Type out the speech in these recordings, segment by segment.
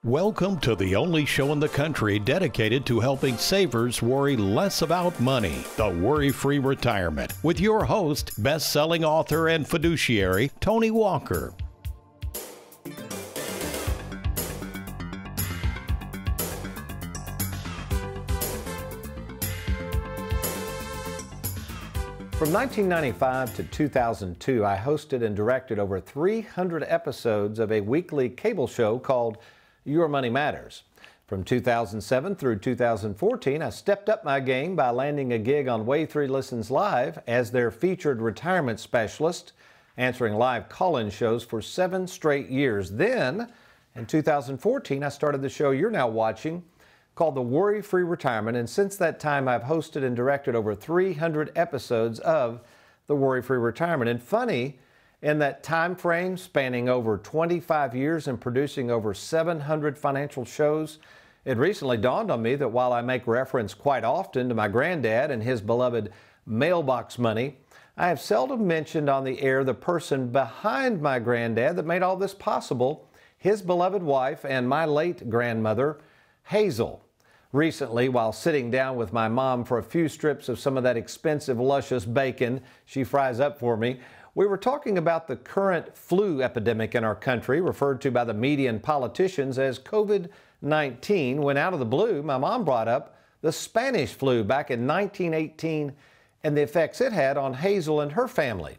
Welcome to the only show in the country dedicated to helping savers worry less about money, the Worry-Free Retirement, with your host, best-selling author and fiduciary, Tony Walker. From 1995 to 2002, I hosted and directed over 300 episodes of a weekly cable show called Your Money Matters. From 2007 through 2014, I stepped up my game by landing a gig on WorryFree Listens Live as their featured retirement specialist, answering live call-in shows for 7 straight years. Then, in 2014, I started the show you're now watching called the Worry-Free Retirement, and since that time, I've hosted and directed over 300 episodes of the Worry-Free Retirement. And funny, in that time frame, spanning over 25 years and producing over 700 financial shows, it recently dawned on me that while I make reference quite often to my granddad and his beloved mailbox money, I have seldom mentioned on the air the person behind my granddad that made all this possible, his beloved wife and my late grandmother, Hazel. Recently, while sitting down with my mom for a few strips of some of that expensive, luscious bacon she fries up for me, we were talking about the current flu epidemic in our country, referred to by the media and politicians as COVID-19, when out of the blue, my mom brought up the Spanish flu back in 1918 and the effects it had on Hazel and her family.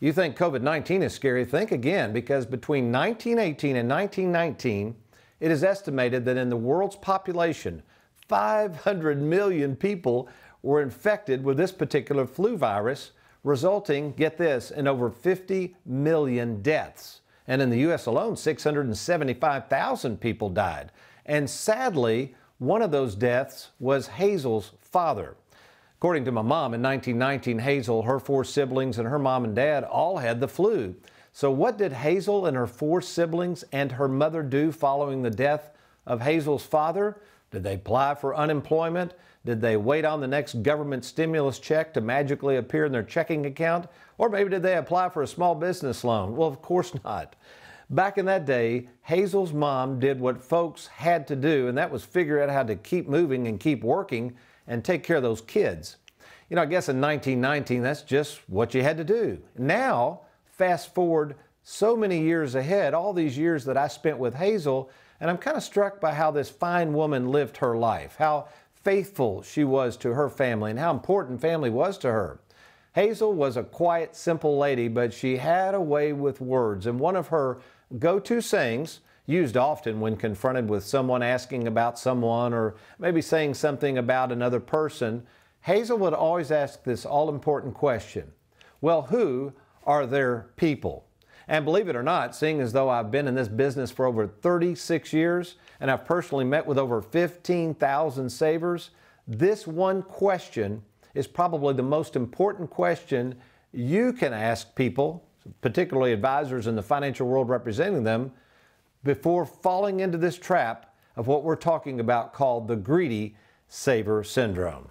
You think COVID-19 is scary? Think again, because between 1918 and 1919, it is estimated that in the world's population, 500 million people were infected with this particular flu virus, resulting, get this, in over 50 million deaths. And in the U.S. alone, 675,000 people died. And sadly, one of those deaths was Hazel's father. According to my mom, in 1919, Hazel, her 4 siblings, and her mom and dad all had the flu. So what did Hazel and her 4 siblings and her mother do following the death of Hazel's father? Did they apply for unemployment? Did they wait on the next government stimulus check to magically appear in their checking account? Or maybe did they apply for a small business loan? Well, of course not. Back in that day, Hazel's mom did what folks had to do, and that was figure out how to keep moving and keep working and take care of those kids. You know, I guess in 1919, that's just what you had to do. Now, fast forward so many years ahead, all these years that I spent with Hazel, and I'm kind of struck by how this fine woman lived her life, how faithful she was to her family, and how important family was to her. Hazel was a quiet, simple lady, but she had a way with words, and one of her go-to sayings, used often when confronted with someone asking about someone or maybe saying something about another person, Hazel would always ask this all-important question: well, who are their people? And believe it or not, seeing as though I've been in this business for over 36 years and I've personally met with over 15,000 savers, this one question is probably the most important question you can ask people, particularly advisors in the financial world representing them, before falling into this trap of what we're talking about called the greedy saver syndrome.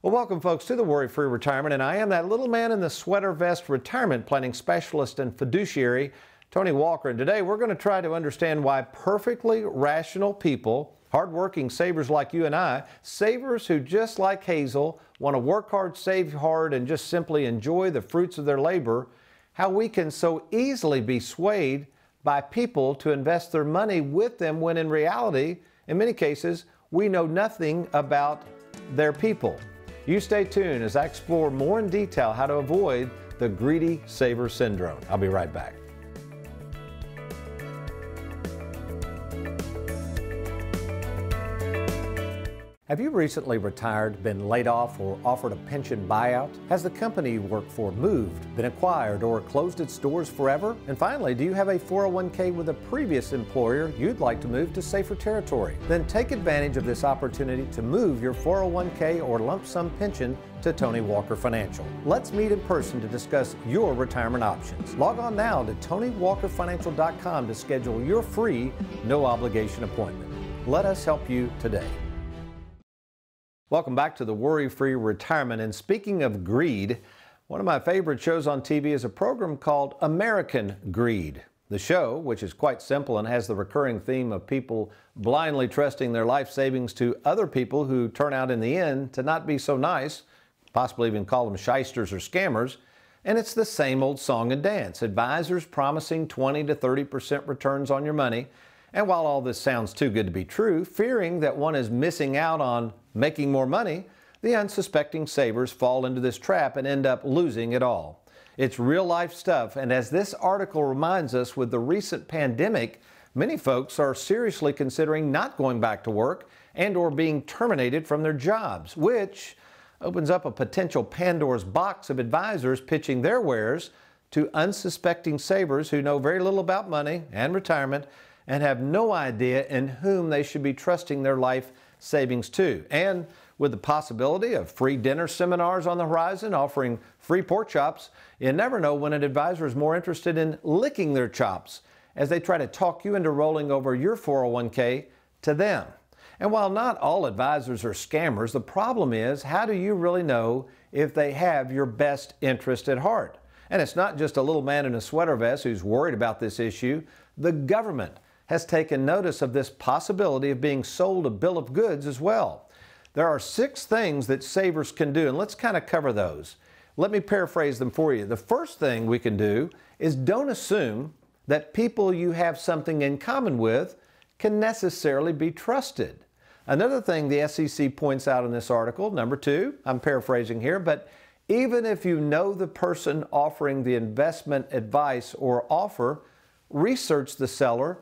Well, welcome, folks, to the Worry-Free Retirement, and I am that little man in the sweater vest retirement planning specialist and fiduciary, Tony Walker, and today we're going to try to understand why perfectly rational people, hardworking savers like you and I, savers who, just like Hazel, want to work hard, save hard, and just simply enjoy the fruits of their labor, how we can so easily be swayed by people to invest their money with them when in reality, in many cases, we know nothing about their people. You stay tuned as I explore more in detail how to avoid the greedy saver syndrome. I'll be right back. Have you recently retired, been laid off, or offered a pension buyout? Has the company you work for moved, been acquired, or closed its doors forever? And finally, do you have a 401k with a previous employer you'd like to move to safer territory? Then take advantage of this opportunity to move your 401k or lump sum pension to Tony Walker Financial. Let's meet in person to discuss your retirement options. Log on now to TonyWalkerFinancial.com to schedule your free, no obligation appointment. Let us help you today. Welcome back to the Worry-Free Retirement. And speaking of greed, one of my favorite shows on TV is a program called American Greed. The show, which is quite simple and has the recurring theme of people blindly trusting their life savings to other people who turn out in the end to not be so nice, possibly even call them shysters or scammers, and it's the same old song and dance. Advisors promising 20 to 30% returns on your money, and while all this sounds too good to be true, fearing that one is missing out on making more money, the unsuspecting savers fall into this trap and end up losing it all. It's real-life stuff, and as this article reminds us, with the recent pandemic, many folks are seriously considering not going back to work and or being terminated from their jobs, which opens up a potential Pandora's box of advisors pitching their wares to unsuspecting savers who know very little about money and retirement and have no idea in whom they should be trusting their life savings to. And with the possibility of free dinner seminars on the horizon offering free pork chops, you never know when an advisor is more interested in licking their chops as they try to talk you into rolling over your 401k to them. And while not all advisors are scammers, the problem is, how do you really know if they have your best interest at heart? And it's not just a little man in a sweater vest who's worried about this issue. The government has taken notice of this possibility of being sold a bill of goods as well. There are 6 things that savers can do, and let's kind of cover those. Let me paraphrase them for you. The first thing we can do is don't assume that people you have something in common with can necessarily be trusted. Another thing the SEC points out in this article, number 2, I'm paraphrasing here, but even if you know the person offering the investment advice or offer, research the seller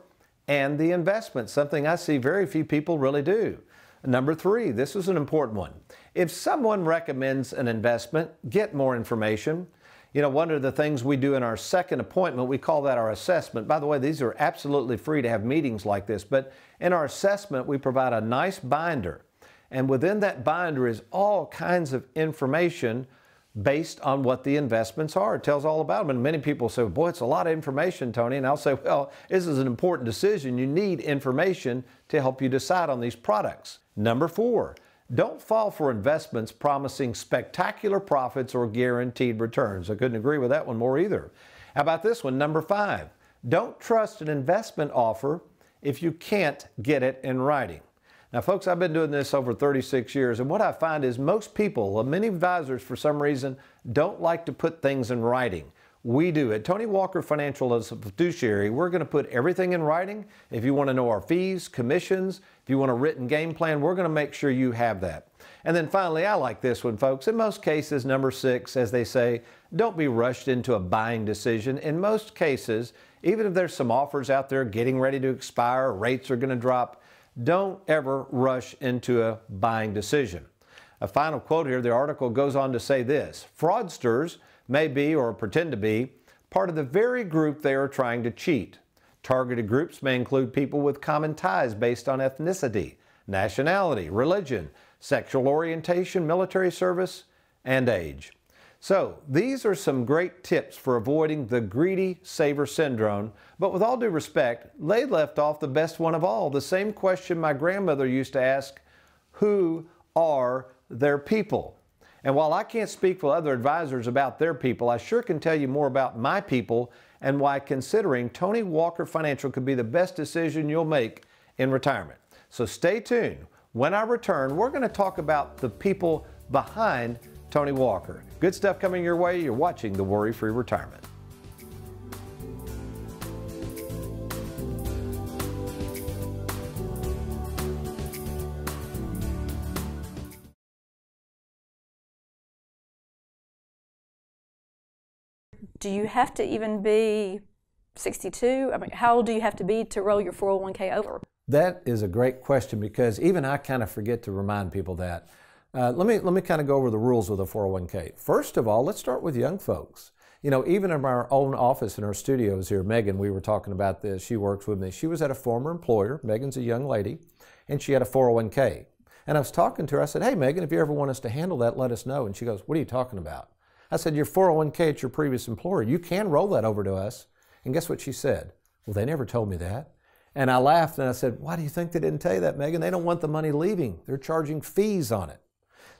and the investment, something I see very few people really do. Number 3, this is an important one. If someone recommends an investment, get more information. You know, one of the things we do in our second appointment, we call that our assessment. By the way, these are absolutely free to have meetings like this, but in our assessment, we provide a nice binder. And within that binder is all kinds of information based on what the investments are. It tells all about them. And many people say, boy, it's a lot of information, Tony. And I'll say, well, this is an important decision. You need information to help you decide on these products. Number 4, don't fall for investments promising spectacular profits or guaranteed returns. I couldn't agree with that one more either. How about this one? Number 5, don't trust an investment offer if you can't get it in writing. Now, folks, I've been doing this over 36 years, and what I find is most people, many advisors for some reason, don't like to put things in writing. We do. At Tony Walker Financial, as a fiduciary, we're going to put everything in writing. If you want to know our fees, commissions, if you want a written game plan, we're going to make sure you have that. And then finally, I like this one, folks. In most cases, number 6, as they say, don't be rushed into a buying decision. In most cases, even if there's some offers out there getting ready to expire, rates are going to drop, don't ever rush into a buying decision. A final quote here, the article goes on to say this: fraudsters may be, or pretend to be, part of the very group they are trying to cheat. Targeted groups may include people with common ties based on ethnicity, nationality, religion, sexual orientation, military service, and age. So these are some great tips for avoiding the greedy saver syndrome, but with all due respect, they left off the best one of all, the same question my grandmother used to ask: who are their people? And while I can't speak for other advisors about their people, I sure can tell you more about my people and why considering Tony Walker Financial could be the best decision you'll make in retirement. So stay tuned. When I return, we're going to talk about the people behind Tony Walker. Good stuff coming your way. You're watching the Worry-Free Retirement. Do you have to even be 62? I mean, how old do you have to be to roll your 401k over? That is a great question, because even I kind of forget to remind people that. Let me kind of go over the rules of the 401k. First of all, let's start with young folks. You know, even in our own office in our studios here, Megan, we were talking about this. She works with me. She was at a former employer. Megan's a young lady, and she had a 401k. And I was talking to her. I said, hey, Megan, if you ever want us to handle that, let us know. And she goes, what are you talking about? I said, your 401k at your previous employer, you can roll that over to us. And guess what she said? Well, they never told me that. And I laughed and I said, why do you think they didn't tell you that, Megan? They don't want the money leaving. They're charging fees on it.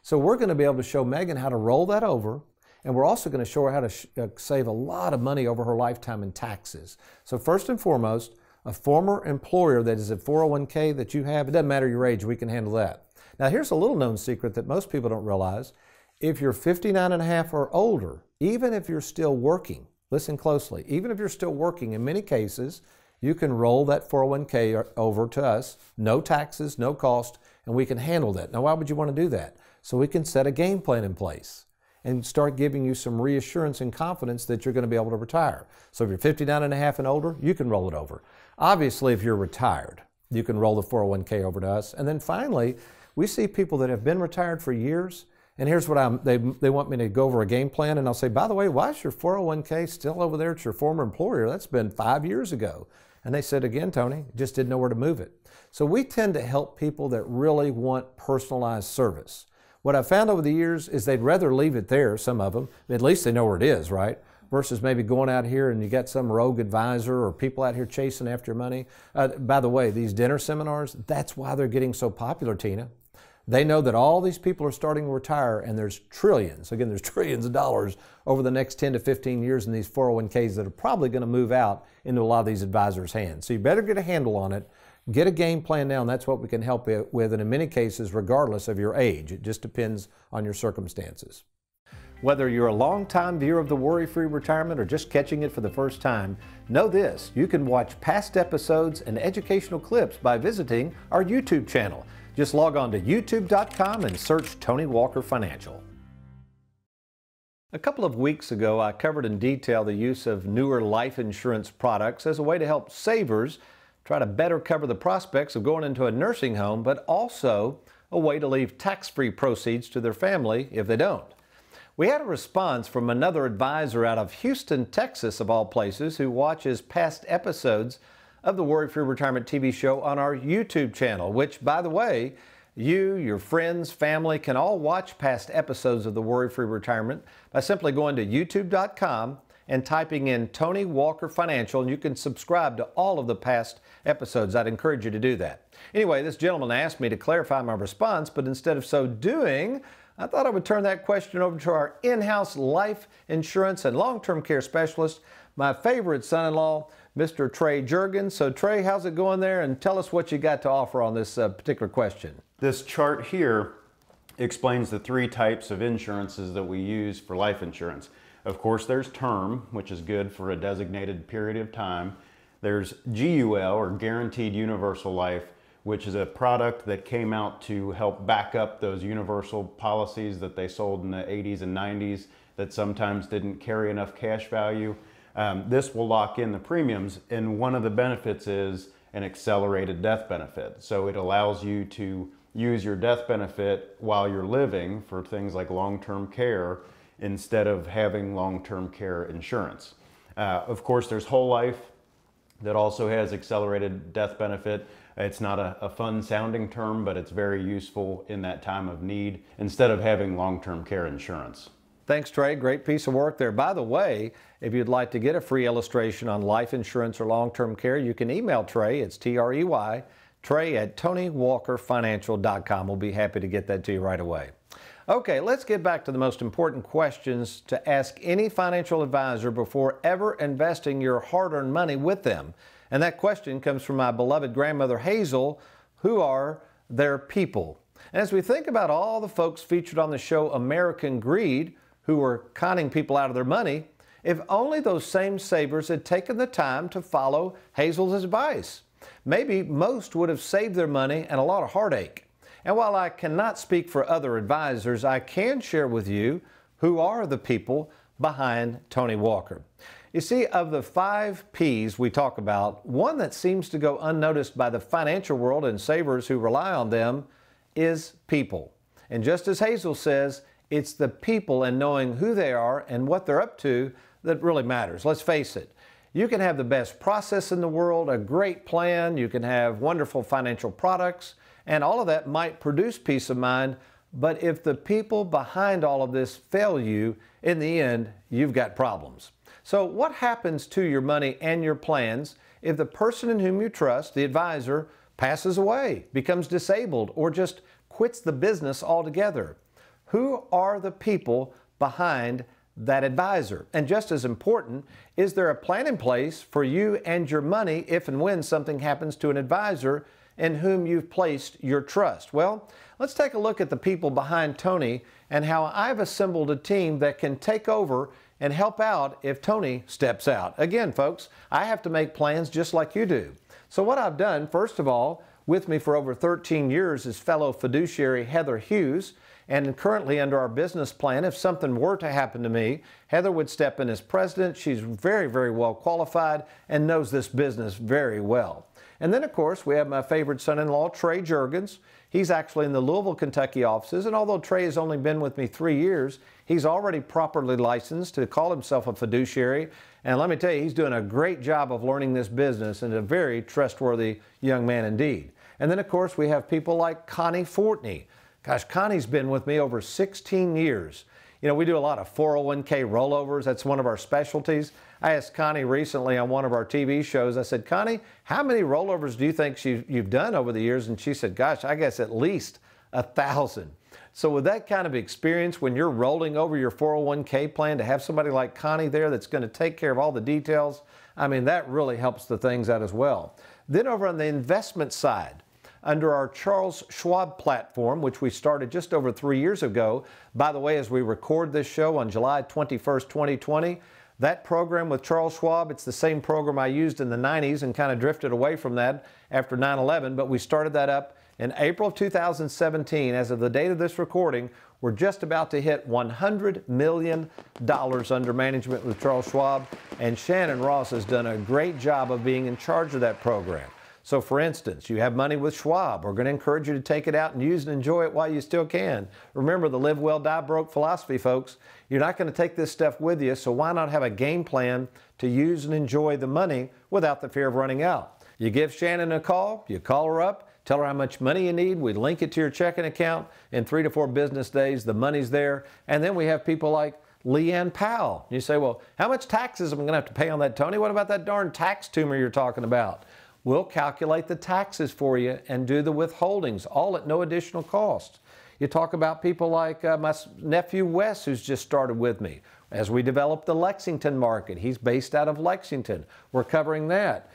So we're going to be able to show Megan how to roll that over And we're also going to show her how to save a lot of money over her lifetime in taxes. So first and foremost, a former employer that is a 401k that you have, it doesn't matter your age, we can handle that. Now here's a little known secret that most people don't realize. If you're 59 and a half or older, even if you're still working, listen closely, even if you're still working, in many cases, you can roll that 401k over to us, no taxes, no cost, and we can handle that. Now, why would you want to do that? So we can set a game plan in place and start giving you some reassurance and confidence that you're going to be able to retire. So if you're 59 and a half and older, you can roll it over. Obviously, if you're retired, you can roll the 401k over to us. And then finally, we see people that have been retired for years, and here's what they want me to go over a game plan, and I'll say, by the way, why is your 401k still over there at your former employer? That's been 5 years ago. And they said, again, Tony, just didn't know where to move it. So we tend to help people that really want personalized service. What I've found over the years is they'd rather leave it there, some of them, at least they know where it is, right? Versus maybe going out here and you got some rogue advisor or people out here chasing after your money. By the way, these dinner seminars, that's why they're getting so popular, Tina. They know that all these people are starting to retire and there's trillions, again, there's trillions of dollars over the next 10 to 15 years in these 401ks that are probably going to move out into a lot of these advisors' hands. So you better get a handle on it, get a game plan now, and that's what we can help you with, and in many cases, regardless of your age. It just depends on your circumstances. Whether you're a long-time viewer of the Worry-Free Retirement or just catching it for the first time, know this, you can watch past episodes and educational clips by visiting our YouTube channel. Just log on to youtube.com and search Tony Walker Financial. A couple of weeks ago, I covered in detail the use of newer life insurance products as a way to help savers try to better cover the prospects of going into a nursing home, but also a way to leave tax-free proceeds to their family if they don't. We had a response from another advisor out of Houston, Texas, of all places, who watches past episodes of the Worry-Free Retirement TV show on our YouTube channel, which, by the way, you, your friends, family can all watch past episodes of the Worry-Free Retirement by simply going to youtube.com and typing in Tony Walker Financial, and you can subscribe to all of the past episodes. I'd encourage you to do that. Anyway, this gentleman asked me to clarify my response, but instead of so doing, I thought I would turn that question over to our in-house life insurance and long-term care specialist, my favorite son-in-law, Mr. Trey Jurgens. So Trey, how's it going there? And tell us what you got to offer on this particular question. This chart here explains the three types of insurances that we use for life insurance. Of course, there's term, which is good for a designated period of time. There's GUL, or Guaranteed Universal Life, which is a product that came out to help back up those universal policies that they sold in the 80s and 90s that sometimes didn't carry enough cash value. This will lock in the premiums, and one of the benefits is an accelerated death benefit. So it allows you to use your death benefit while you're living for things like long-term care instead of having long-term care insurance. Of course, there's whole life that also has accelerated death benefit. It's not a fun sounding term, but it's very useful in that time of need instead of having long-term care insurance. Thanks, Trey. Great piece of work there. By the way, if you'd like to get a free illustration on life insurance or long-term care, you can email Trey. It's Trey, Trey at TonyWalkerFinancial.com. We'll be happy to get that to you right away. Okay, let's get back to the most important questions to ask any financial advisor before ever investing your hard-earned money with them. And that question comes from my beloved grandmother Hazel. Who are their people? And as we think about all the folks featured on the show American Greed, who were conning people out of their money, if only those same savers had taken the time to follow Hazel's advice. Maybe most would have saved their money and a lot of heartache. And while I cannot speak for other advisors, I can share with you who are the people behind Tony Walker. You see, of the 5 P's we talk about, one that seems to go unnoticed by the financial world and savers who rely on them is people. And just as Hazel says, it's the people and knowing who they are and what they're up to that really matters. Let's face it. You can have the best process in the world, a great plan, you can have wonderful financial products, and all of that might produce peace of mind, but if the people behind all of this fail you, in the end, you've got problems. So what happens to your money and your plans if the person in whom you trust, the advisor, passes away, becomes disabled, or just quits the business altogether? Who are the people behind that advisor. And just as important, is there a plan in place for you and your money if and when something happens to an advisor in whom you've placed your trust? Well, let's take a look at the people behind Tony and how I've assembled a team that can take over and help out if Tony steps out. Again, folks, I have to make plans just like you do. So what I've done, first of all, with me for over 13 years is fellow fiduciary Heather Hughes. And currently under our business plan, if something were to happen to me, Heather would step in as president. She's very, very well qualified and knows this business very well. And then, of course, we have my favorite son-in-law, Trey Juergens. He's actually in the Louisville, Kentucky offices. And although Trey has only been with me 3 years, he's already properly licensed to call himself a fiduciary. And let me tell you, he's doing a great job of learning this business and a very trustworthy young man indeed. And then, of course, we have people like Connie Fortney. Gosh, Connie's been with me over 16 years. You know, we do a lot of 401k rollovers. That's one of our specialties. I asked Connie recently on one of our TV shows, I said, Connie, how many rollovers do you think you've done over the years? And she said, gosh, I guess at least 1,000. So with that kind of experience, when you're rolling over your 401k plan, to have somebody like Connie there that's going to take care of all the details, I mean, that really helps the things out as well. Then over on the investment side, under our Charles Schwab platform, which we started just over 3 years ago. By the way, as we record this show on July 21st, 2020, that program with Charles Schwab, it's the same program I used in the 90s and kind of drifted away from that after 9/11, but we started that up in April of 2017. As of the date of this recording, we're just about to hit $100 million under management with Charles Schwab, and Shannon Ross has done a great job of being in charge of that program. So for instance, you have money with Schwab. We're going to encourage you to take it out and use and enjoy it while you still can. Remember the live well, die broke philosophy, folks. You're not going to take this stuff with you, so why not have a game plan to use and enjoy the money without the fear of running out? You give Shannon a call, you call her up, tell her how much money you need, we link it to your checking account. In 3 to 4 business days, the money's there. And then we have people like Leanne Powell. You say, well, how much taxes am I going to have to pay on that, Tony? What about that darn tax tumor you're talking about? We'll calculate the taxes for you and do the withholdings, all at no additional cost. You talk about people like my nephew Wes, who's just started with me. As we develop the Lexington market, he's based out of Lexington. We're covering that.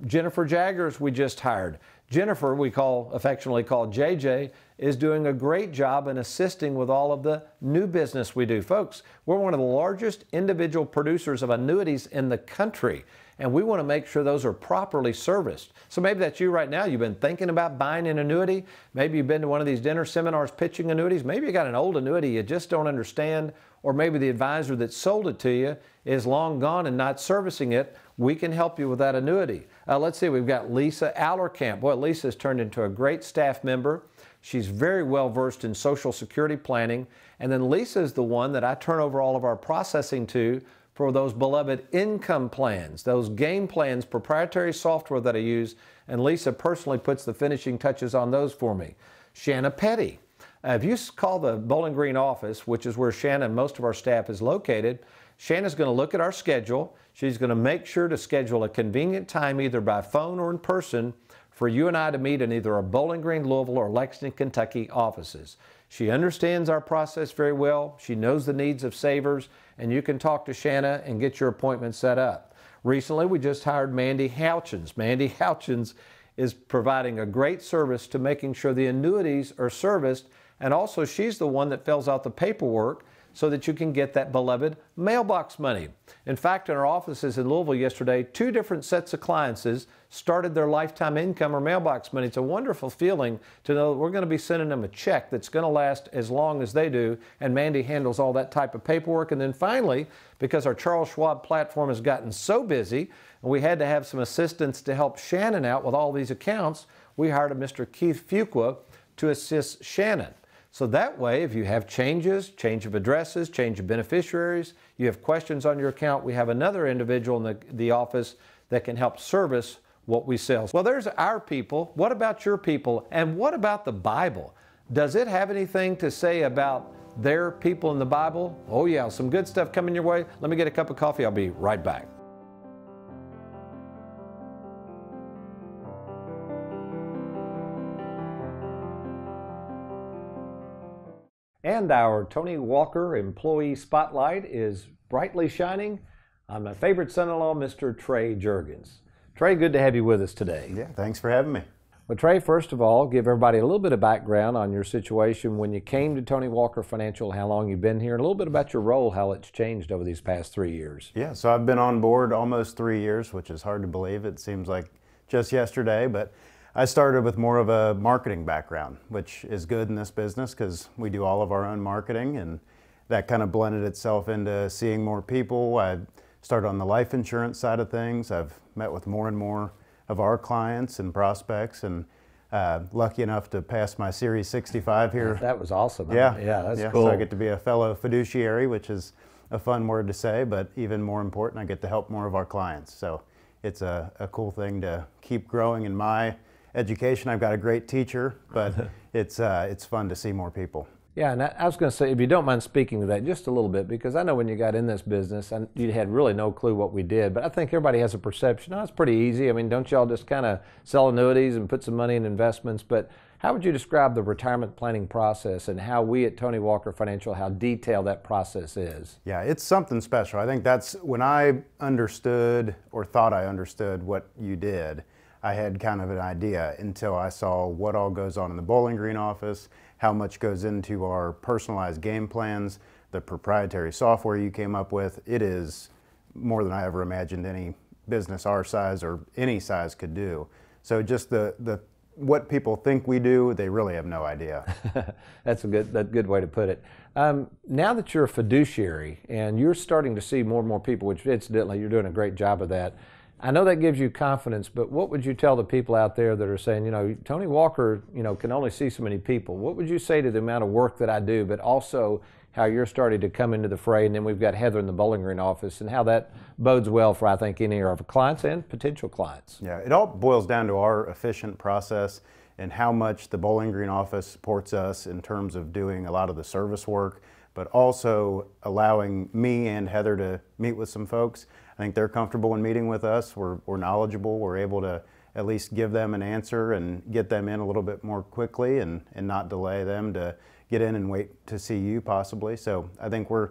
Jennifer Jaggers, we just hired. Jennifer, we affectionately call JJ, is doing a great job in assisting with all of the new business we do. Folks, we're one of the largest individual producers of annuities in the country, and we want to make sure those are properly serviced. So maybe that's you right now. You've been thinking about buying an annuity. Maybe you've been to one of these dinner seminars pitching annuities. Maybe you got an old annuity you just don't understand, or maybe the advisor that sold it to you is long gone and not servicing it. We can help you with that annuity. Let's see, we've got Lisa Allerkamp. Boy, Lisa's turned into a great staff member. She's very well versed in Social Security planning. And then Lisa is the one that I turn over all of our processing to for those beloved income plans, those game plans, proprietary software that I use. And Lisa personally puts the finishing touches on those for me. Shanna Petty. If you call the Bowling Green office, which is where Shanna and most of our staff is located, Shanna's going to look at our schedule. She's going to make sure to schedule a convenient time either by phone or in person for you and I to meet in either our Bowling Green, Louisville, or Lexington, Kentucky offices. She understands our process very well. She knows the needs of savers, and you can talk to Shanna and get your appointment set up. Recently, we just hired Mandy Houchins. Mandy Houchins is providing a great service to making sure the annuities are serviced, and also she's the one that fills out the paperwork so that you can get that beloved mailbox money. In fact, in our offices in Louisville yesterday, 2 different sets of clients started their lifetime income or mailbox money. It's a wonderful feeling to know that we're going to be sending them a check that's going to last as long as they do, and Mandy handles all that type of paperwork. And then finally, because our Charles Schwab platform has gotten so busy, and we had to have some assistance to help Shannon out with all these accounts, we hired a Mr. Keith Fuqua to assist Shannon. So that way, if you have changes, change of addresses, change of beneficiaries, you have questions on your account, we have another individual in the office that can help service what we sell. Well, there's our people. What about your people? And what about the Bible? Does it have anything to say about their people in the Bible? Oh yeah, some good stuff coming your way. Let me get a cup of coffee. I'll be right back. And our Tony Walker Employee Spotlight is brightly shining on my favorite son-in-law, Mr. Trey Juergens. Trey, good to have you with us today. Yeah, thanks for having me. Well, Trey, first of all, give everybody a little bit of background on your situation when you came to Tony Walker Financial, how long you've been here, and a little bit about your role, how it's changed over these past 3 years. Yeah, so I've been on board almost 3 years, which is hard to believe. It seems like just yesterday, but I started with more of a marketing background, which is good in this business because we do all of our own marketing, and that kind of blended itself into seeing more people. I started on the life insurance side of things. I've met with more and more of our clients and prospects, and lucky enough to pass my Series 65 here. That was awesome. Yeah, that's cool. So I get to be a fellow fiduciary, which is a fun word to say, but even more important, I get to help more of our clients. So it's a cool thing to keep growing in my education. I've got a great teacher, but it's fun to see more people. Yeah, and I was going to say, if you don't mind speaking to that just a little bit, because I know when you got in this business, and you had really no clue what we did, but I think everybody has a perception, oh, it's pretty easy. I mean, don't y'all just kind of sell annuities and put some money in investments? But how would you describe the retirement planning process and how we at Tony Walker Financial, how detailed that process is? Yeah, it's something special. I think that's when I understood or thought I understood what you did. I had kind of an idea until I saw what all goes on in the Bowling Green office, how much goes into our personalized game plans, the proprietary software you came up with. It is more than I ever imagined any business our size or any size could do. So just the what people think we do, they really have no idea. That's a good way to put it. Now that you're a fiduciary and you're starting to see more and more people, which incidentally you're doing a great job of that, I know that gives you confidence, but what would you tell the people out there that are saying, Tony Walker, can only see so many people? What would you say to the amount of work that I do, but also how you're starting to come into the fray? And then we've got Heather in the Bowling Green office, and how that bodes well for, I think, any of our clients and potential clients. Yeah, it all boils down to our efficient process and how much the Bowling Green office supports us in terms of doing a lot of the service work, but also allowing me and Heather to meet with some folks. I think they're comfortable in meeting with us. We're knowledgeable. We're able to at least give them an answer and get them in a little bit more quickly and not delay them to get in and wait to see you possibly. So I think we're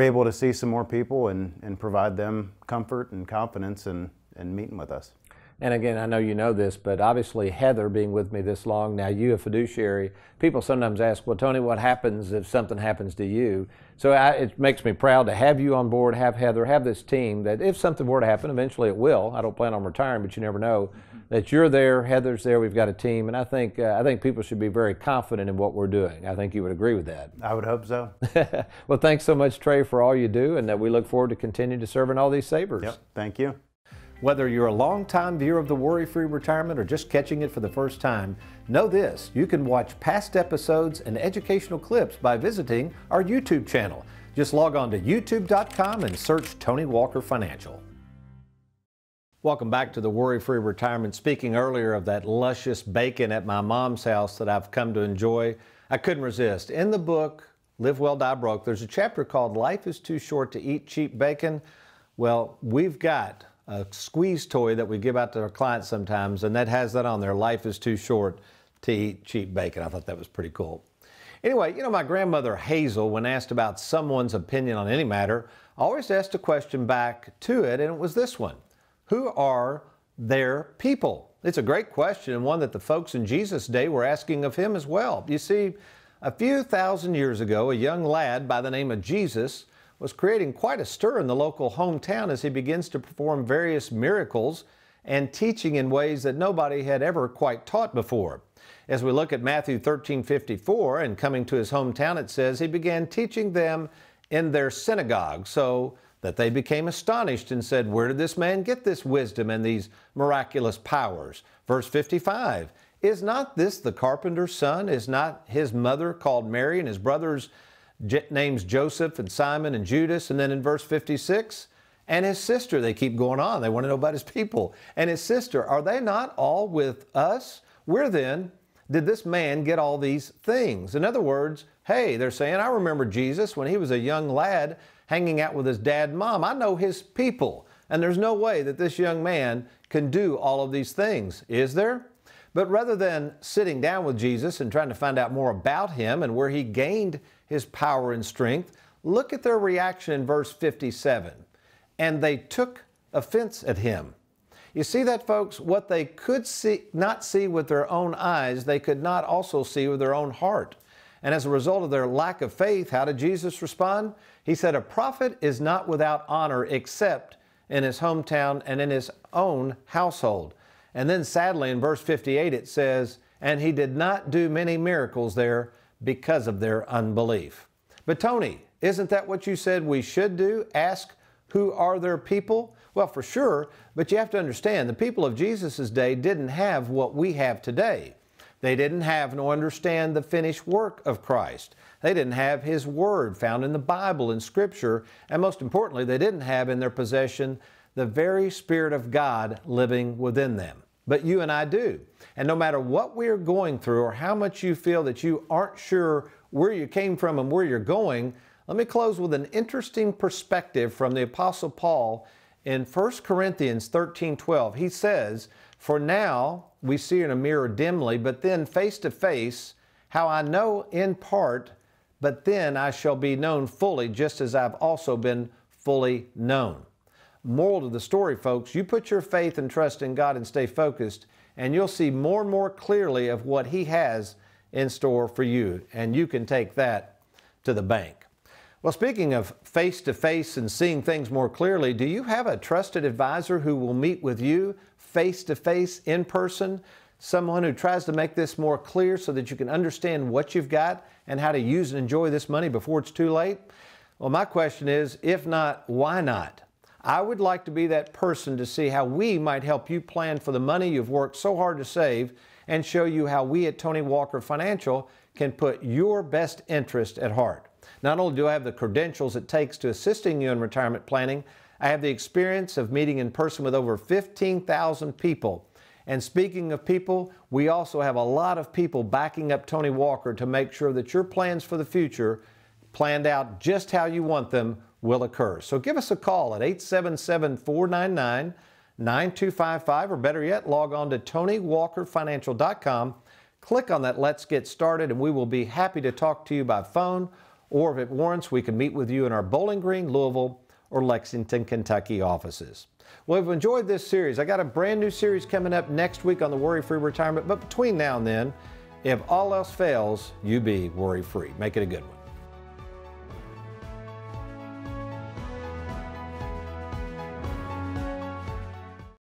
able to see some more people and provide them comfort and confidence in meeting with us. And again, I know you know this, but obviously Heather being with me this long, now you a fiduciary, people sometimes ask, well, Tony, what happens if something happens to you? So it makes me proud to have you on board, have Heather, have this team that if something were to happen, eventually it will. I don't plan on retiring, but you never know, that you're there, Heather's there, we've got a team, and I think people should be very confident in what we're doing. I think you would agree with that. I would hope so. Well, thanks so much, Trey, for all you do, and that we look forward to continue to serving all these savers. Yep, thank you. Whether you're a longtime viewer of the Worry-Free Retirement or just catching it for the first time, know this: you can watch past episodes and educational clips by visiting our YouTube channel. Just log on to youtube.com and search Tony Walker Financial. Welcome back to the Worry-Free Retirement. Speaking earlier of that luscious bacon at my mom's house that I've come to enjoy, I couldn't resist. In the book, Live Well, Die Broke, there's a chapter called Life is Too Short to Eat Cheap Bacon. Well, we've got a squeeze toy that we give out to our clients sometimes, and that has that on there. Life is too short to eat cheap bacon. I thought that was pretty cool. Anyway, my grandmother Hazel, when asked about someone's opinion on any matter, always asked a question back to it, and it was this one: who are their people? It's a great question, and one that the folks in Jesus' day were asking of him as well. You see, a few thousand years ago, a young lad by the name of Jesus was creating quite a stir in the local hometown as he begins to perform various miracles and teaching in ways that nobody had ever quite taught before. As we look at Matthew 13:54, and coming to his hometown, it says he began teaching them in their synagogue, so that they became astonished and said, where did this man get this wisdom and these miraculous powers? Verse 55, is not this the carpenter's son? Is not his mother called Mary, and his brothers names Joseph and Simon and Judas? And then in verse 56, and his sister, they keep going on. They want to know about his people. And his sister, are they not all with us? Where then did this man get all these things? In other words, hey, they're saying, I remember Jesus when he was a young lad hanging out with his dad and mom. I know his people. And there's no way that this young man can do all of these things, is there? But rather than sitting down with Jesus and trying to find out more about him and where he gained His power and strength. Look at their reaction in verse 57. And they took offense at him. You see that, folks? What they could not see with their own eyes, they could not also see with their own heart. And as a result of their lack of faith, how did Jesus respond? He said, a prophet is not without honor except in his hometown and in his own household. And then sadly in verse 58 it says, and he did not do many miracles there because of their unbelief. But Tony, isn't that what you said we should do? Ask, who are their people? Well, for sure, but you have to understand, the people of Jesus' day didn't have what we have today. They didn't have nor understand the finished work of Christ. They didn't have His Word found in the Bible and Scripture, and most importantly, they didn't have in their possession the very Spirit of God living within them. But you and I do. And no matter what we are going through or how much you feel that you aren't sure where you came from and where you're going, let me close with an interesting perspective from the Apostle Paul in 1 Corinthians 13:12. He says, for now we see in a mirror dimly, but then face to face, how I know in part, but then I shall be known fully, just as I've also been fully known. Moral to the story, folks, you put your faith and trust in God and stay focused, and you'll see more and more clearly of what He has in store for you, and you can take that to the bank. Well, speaking of face-to-face and seeing things more clearly, do you have a trusted advisor who will meet with you face-to-face in person? Someone who tries to make this more clear so that you can understand what you've got and how to use and enjoy this money before it's too late? Well, my question is, if not, why not? I would like to be that person to see how we might help you plan for the money you've worked so hard to save and show you how we at Tony Walker Financial can put your best interest at heart. Not only do I have the credentials it takes to assisting you in retirement planning, I have the experience of meeting in person with over 15,000 people. And speaking of people, we also have a lot of people backing up Tony Walker to make sure that your plans for the future, planned out just how you want them, will occur. So give us a call at 877-499-9255, or better yet, log on to TonyWalkerFinancial.com. Click on that Let's Get Started, and we will be happy to talk to you by phone, or if it warrants, we can meet with you in our Bowling Green, Louisville, or Lexington, Kentucky offices. Well, we've enjoyed this series. I got a brand new series coming up next week on the Worry-Free Retirement, but between now and then, if all else fails, you be worry-free. Make it a good one.